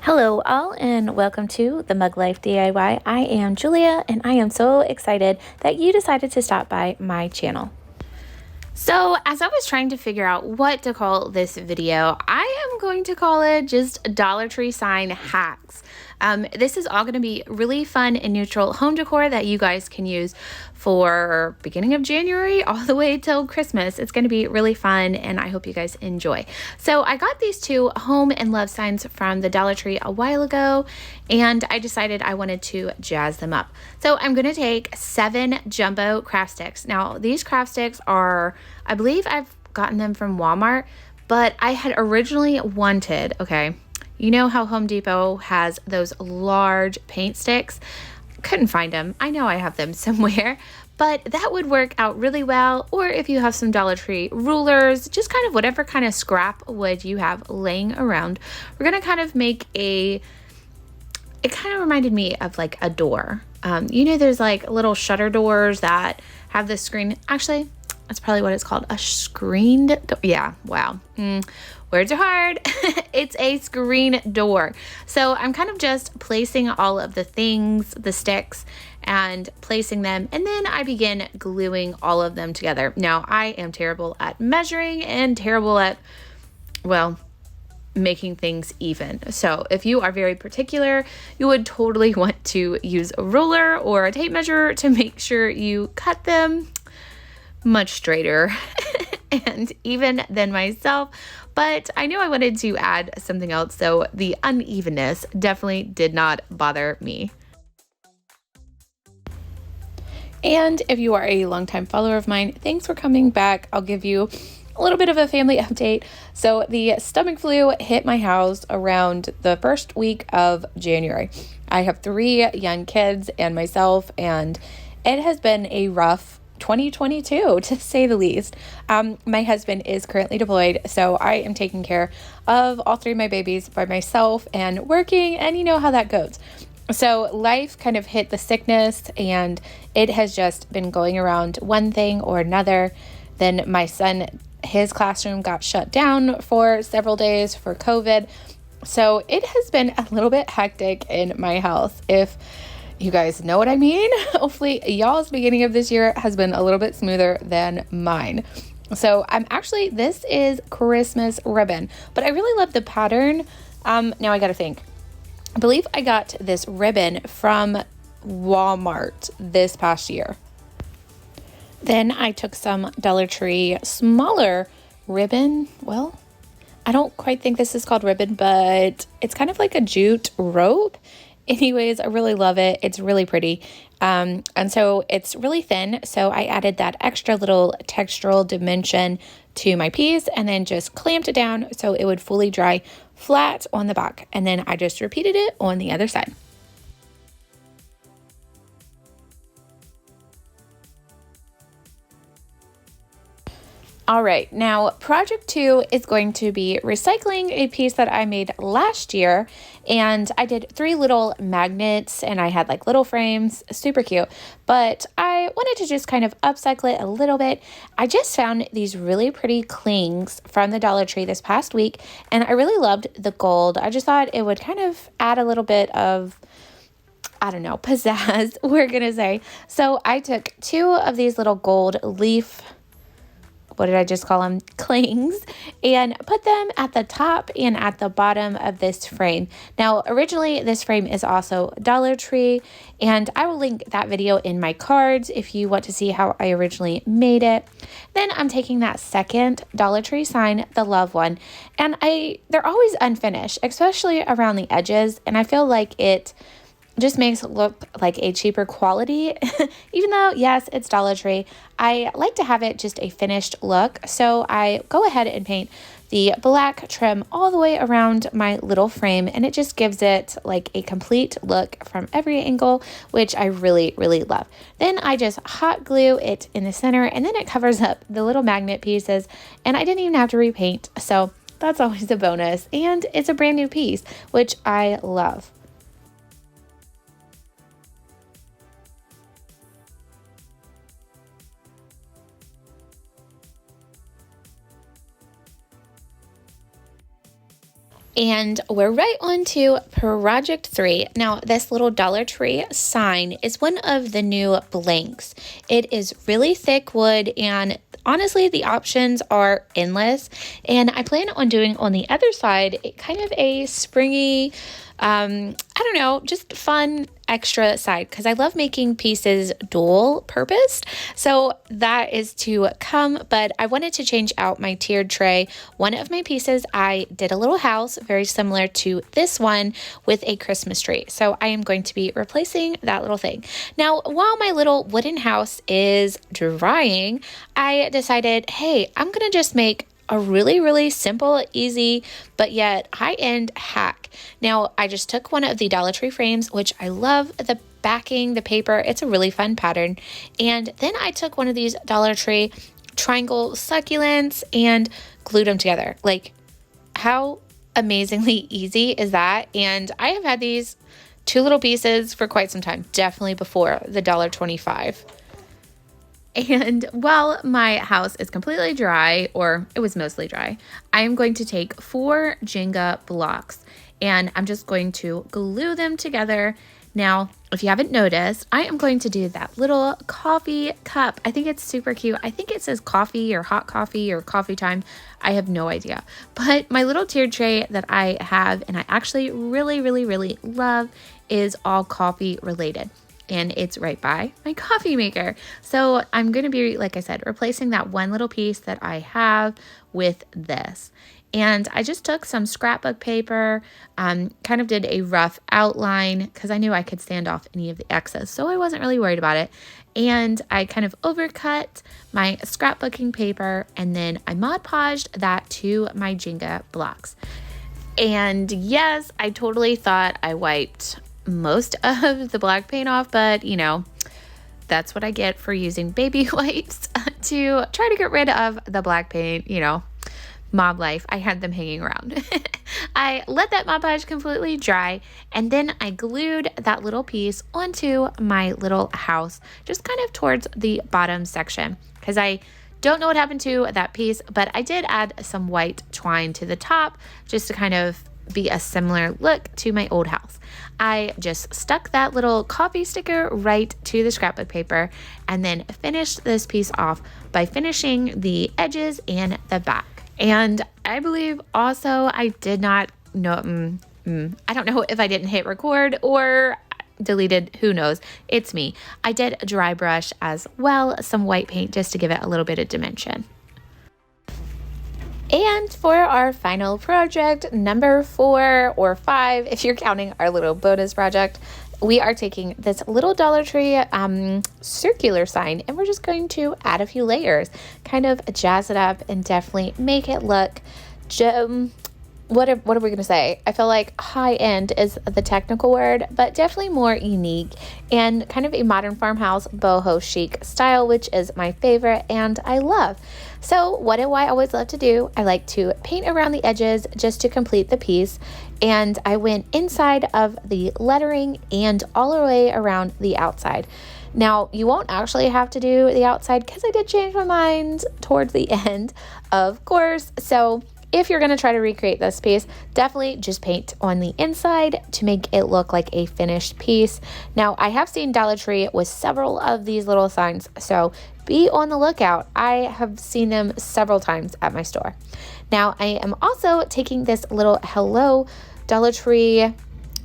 Hello all and welcome to the Mug Life DIY. I am Julia and I am so excited that you decided to stop by my channel. So as I was trying to figure out what to call this video, I am going to call it just Dollar Tree sign hacks. This is all going to be really fun and neutral home decor that you guys can use for beginning of January all the way till Christmas. It's going to be really fun and I hope you guys enjoy. So I got these two home and love signs from the Dollar Tree a while ago and I decided I wanted to jazz them up. So I'm going to take 7 jumbo craft sticks. Now these craft sticks are, I believe I've gotten them from Walmart, but I had originally wanted, okay, you know how Home Depot has those large paint sticks? Couldn't find them. I know I have them somewhere, but that would work out really well. Or if you have some Dollar Tree rulers, just kind of whatever kind of scrap wood you have laying around. We're going to kind of make it kind of reminded me of like a door. You know, there's like little shutter doors that have the screen. Actually, that's probably what it's called. A screened door. Yeah. Wow. Words are hard. It's a screen door. So I'm kind of just placing all of the things, the sticks, and placing them. And then I begin gluing all of them together. Now I am terrible at measuring and terrible at, well, making things even. So if you are very particular, you would totally want to use a ruler or a tape measure to make sure you cut them much straighter and even than myself. But I knew I wanted to add something else, so the unevenness definitely did not bother me. And if you are a longtime follower of mine, thanks for coming back. I'll give you a little bit of a family update. So the stomach flu hit my house around the first week of January. I have 3 young kids and myself, and it has been a rough 2022 to say the least. My husband is currently deployed, so I am taking care of all 3 of my babies by myself and working, and you know how that goes. So life kind of hit the sickness and it has just been going around one thing or another. Then my son, his classroom got shut down for several days for COVID. So it has been a little bit hectic in my house. If you guys know what I mean. Hopefully y'all's beginning of this year has been a little bit smoother than mine. So this is Christmas ribbon, but I really love the pattern. Now I got to think. I believe I got this ribbon from Walmart this past year. Then I took some Dollar Tree smaller ribbon. Well, I don't quite think this is called ribbon, but it's kind of like a jute rope. Anyways, I really love it. It's really pretty. And so it's really thin. So I added that extra little textural dimension to my piece and then just clamped it down so it would fully dry flat on the back. And then I just repeated it on the other side. All right, now project 2 is going to be recycling a piece that I made last year, and I did 3 little magnets and I had like little frames, super cute, but I wanted to just kind of upcycle it a little bit. I just found these really pretty clings from the Dollar Tree this past week, and I really loved the gold. I just thought it would kind of add a little bit of, I don't know, pizzazz, we're gonna say. So I took 2 of these little gold leaf, what did I just call them? Clings, and put them at the top and at the bottom of this frame. Now, originally this frame is also Dollar Tree, and I will link that video in my cards if you want to see how I originally made it. Then I'm taking that second Dollar Tree sign, the love one, and they're always unfinished, especially around the edges, and I feel like it just makes it look like a cheaper quality. Even though, yes, it's Dollar Tree, I like to have it just a finished look. So I go ahead and paint the black trim all the way around my little frame, and it just gives it like a complete look from every angle, which I really, really love. Then I just hot glue it in the center, and then it covers up the little magnet pieces, and I didn't even have to repaint. So that's always a bonus, and it's a brand new piece, which I love. And we're right on to project 3. Now, this little Dollar Tree sign is one of the new blanks. It is really thick wood, and honestly, the options are endless. And I plan on doing on the other side kind of a springy, I don't know, just fun extra side, because I love making pieces dual purposed. So that is to come, but I wanted to change out my tiered tray. One of my pieces, I did a little house very similar to this one with a Christmas tree. So I am going to be replacing that little thing. Now, while my little wooden house is drying, I decided, hey, I'm going to just make a really, really simple, easy, but yet high-end hack. Now, I just took one of the Dollar Tree frames, which I love the backing, the paper. It's a really fun pattern. And then I took one of these Dollar Tree triangle succulents and glued them together. Like, how amazingly easy is that? And I have had these 2 little pieces for quite some time, definitely before the $1.25. And while my house is completely dry, or it was mostly dry, I am going to take 4 Jenga blocks and I'm just going to glue them together. Now, if you haven't noticed, I am going to do that little coffee cup. I think it's super cute. I think it says coffee or hot coffee or coffee time. I have no idea. But my little tiered tray that I have, and I actually really, really, really love, is all coffee related. And it's right by my coffee maker. So I'm going to be, like I said, replacing that one little piece that I have with this. And I just took some scrapbook paper, kind of did a rough outline because I knew I could sand off any of the excess. So I wasn't really worried about it. And I kind of overcut my scrapbooking paper, and then I Mod Podged that to my Jenga blocks. And yes, I totally thought I wiped most of the black paint off, but you know, that's what I get for using baby wipes to try to get rid of the black paint. You know, mob life. I had them hanging around. I let that Mod Podge completely dry, and then I glued that little piece onto my little house, just kind of towards the bottom section, because I don't know what happened to that piece, but I did add some white twine to the top just to kind of be a similar look to my old house. I just stuck that little coffee sticker right to the scrapbook paper and then finished this piece off by finishing the edges and the back. And I believe also I did not know, I don't know if I didn't hit record or deleted, who knows, it's me. I did a dry brush as well, some white paint just to give it a little bit of dimension. And for our final project, number 4 or 5, if you're counting our little bonus project, we are taking this little Dollar Tree circular sign, and we're just going to add a few layers, kind of jazz it up and definitely make it look, what are we going to say? I feel like high end is the technical word, but definitely more unique and kind of a modern farmhouse boho chic style, which is my favorite and I love. So what do I always love to do? I like to paint around the edges just to complete the piece. And I went inside of the lettering and all the way around the outside. Now, you won't actually have to do the outside because I did change my mind towards the end, of course. So if you're going to try to recreate this piece, definitely just paint on the inside to make it look like a finished piece. Now, I have seen Dollar Tree with several of these little signs, so be on the lookout. I have seen them several times at my store. Now, I am also taking this little Hello Dollar Tree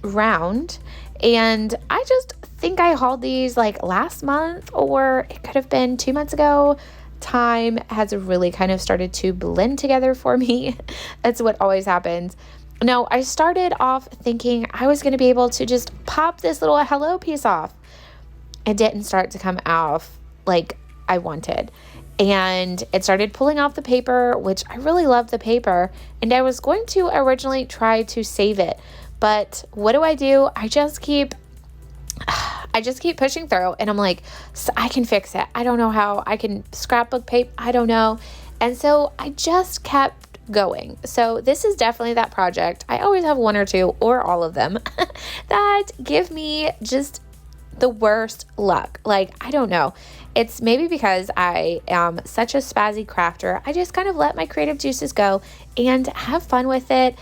round, and I just think I hauled these like last month, or it could have been 2 months ago. Time has really kind of started to blend together for me. That's what always happens. Now, I started off thinking I was going to be able to just pop this little hello piece off. It didn't start to come off like I wanted. And it started pulling off the paper, which I really love the paper. And I was going to originally try to save it. But what do? I just keep pushing through, and I'm like, I can fix it. I don't know how. I can scrapbook paper. I don't know. And so I just kept going. So this is definitely that project. I always have one or two or all of them that give me just the worst luck. Like, I don't know. It's maybe because I am such a spazzy crafter. I just kind of let my creative juices go and have fun with it.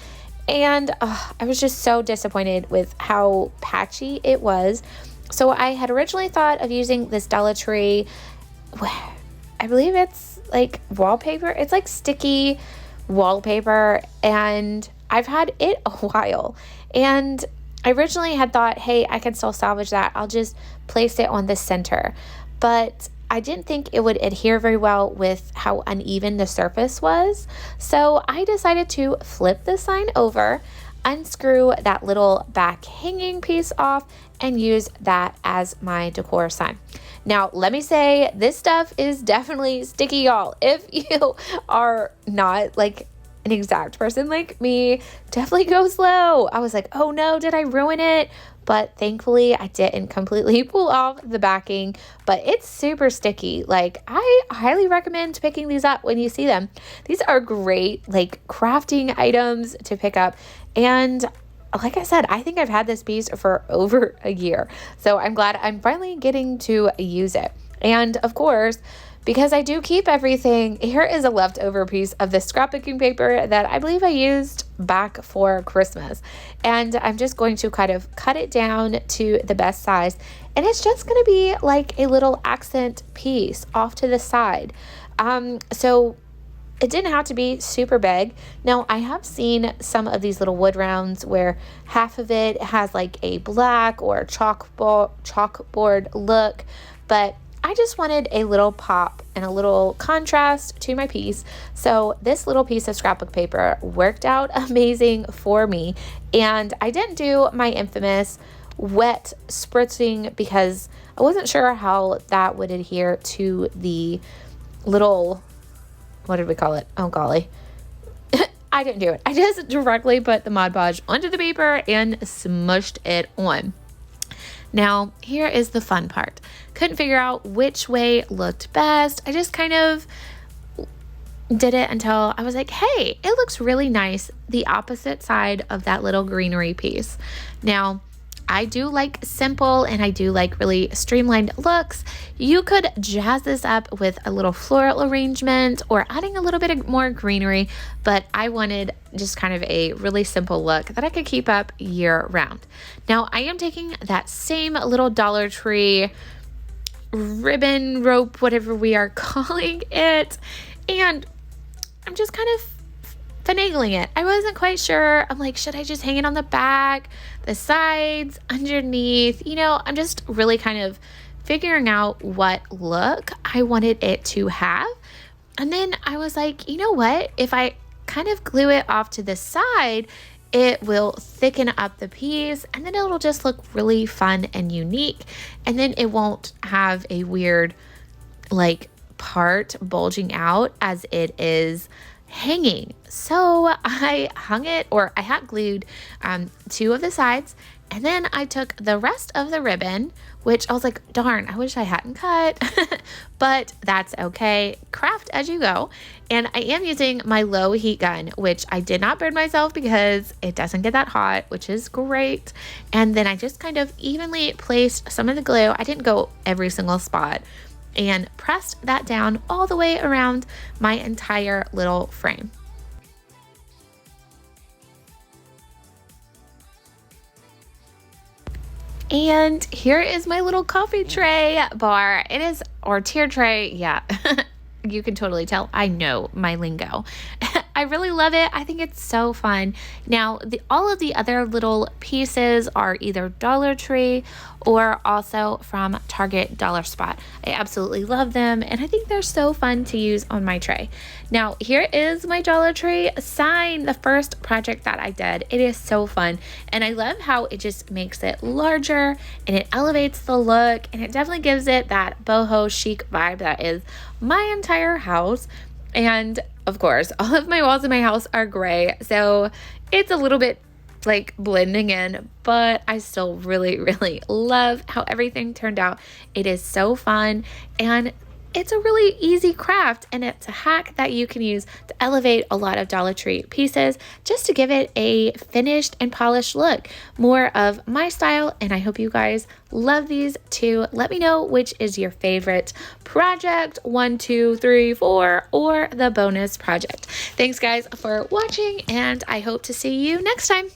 And I was just so disappointed with how patchy it was. So I had originally thought of using this Dollar Tree, I believe it's like wallpaper. It's like sticky wallpaper, and I've had it a while. And I originally had thought, hey, I can still salvage that. I'll just place it on the center. But I didn't think it would adhere very well with how uneven the surface was. So I decided to flip the sign over, unscrew that little back hanging piece off, and use that as my decor sign. Now, let me say, this stuff is definitely sticky, y'all. If you are not like an exact person like me, definitely go slow. I was like, oh no, did I ruin it? But thankfully I didn't completely pull off the backing, but it's super sticky. Like, I highly recommend picking these up when you see them. These are great like crafting items to pick up. And like I said, I think I've had this piece for over a year. So I'm glad I'm finally getting to use it. And of course, because I do keep everything, here is a leftover piece of the scrapbooking paper that I believe I used back for Christmas. And I'm just going to kind of cut it down to the best size. And it's just going to be like a little accent piece off to the side. So it didn't have to be super big. Now, I have seen some of these little wood rounds where half of it has like a black or chalkboard look, but I just wanted a little pop and a little contrast to my piece. So this little piece of scrapbook paper worked out amazing for me. And I didn't do my infamous wet spritzing because I wasn't sure how that would adhere to the little, what did we call it? Oh, golly. I didn't do it. I just directly put the Mod Podge onto the paper and smushed it on. Now, here is the fun part. Couldn't figure out which way looked best. I just kind of did it until I was like, hey, it looks really nice, the opposite side of that little greenery piece. Now, I do like simple and I do like really streamlined looks. You could jazz this up with a little floral arrangement or adding a little bit more greenery, but I wanted just kind of a really simple look that I could keep up year round. Now, I am taking that same little Dollar Tree ribbon, rope, whatever we are calling it, and I'm just kind of finagling it. I wasn't quite sure. I'm like, should I just hang it on the back, the sides, underneath? You know, I'm just really kind of figuring out what look I wanted it to have. And then I was like, you know what? If I kind of glue it off to the side, it will thicken up the piece and then it'll just look really fun and unique. And then it won't have a weird like part bulging out as it is hanging. So I hung it, or I hot glued two of the sides, and then I took the rest of the ribbon, which I was like, darn, I wish I hadn't cut, but that's okay. Craft as you go. And I am using my low heat gun, which I did not burn myself because it doesn't get that hot, which is great. And then I just kind of evenly placed some of the glue. I didn't go every single spot, and pressed that down all the way around my entire little frame. And here is my little coffee tray bar. It is, or tier tray, yeah. You can totally tell I know my lingo. I really love it. I think it's so fun. Now, all of the other little pieces are either Dollar Tree or also from Target Dollar Spot. I absolutely love them, and I think they're so fun to use on my tray. Now, here is my Dollar Tree sign, the first project that I did. It is so fun, and I love how it just makes it larger, and it elevates the look, and it definitely gives it that boho chic vibe that is my entire house. And of course, all of my walls in my house are gray, so it's a little bit like blending in, but I still really, really love how everything turned out. It is so fun, and It's a really easy craft, and it's a hack that you can use to elevate a lot of Dollar Tree pieces just to give it a finished and polished look. More of my style, and I hope you guys love these too. Let me know which is your favorite project, 1, 2, 3, 4, or the bonus project. Thanks guys for watching, and I hope to see you next time.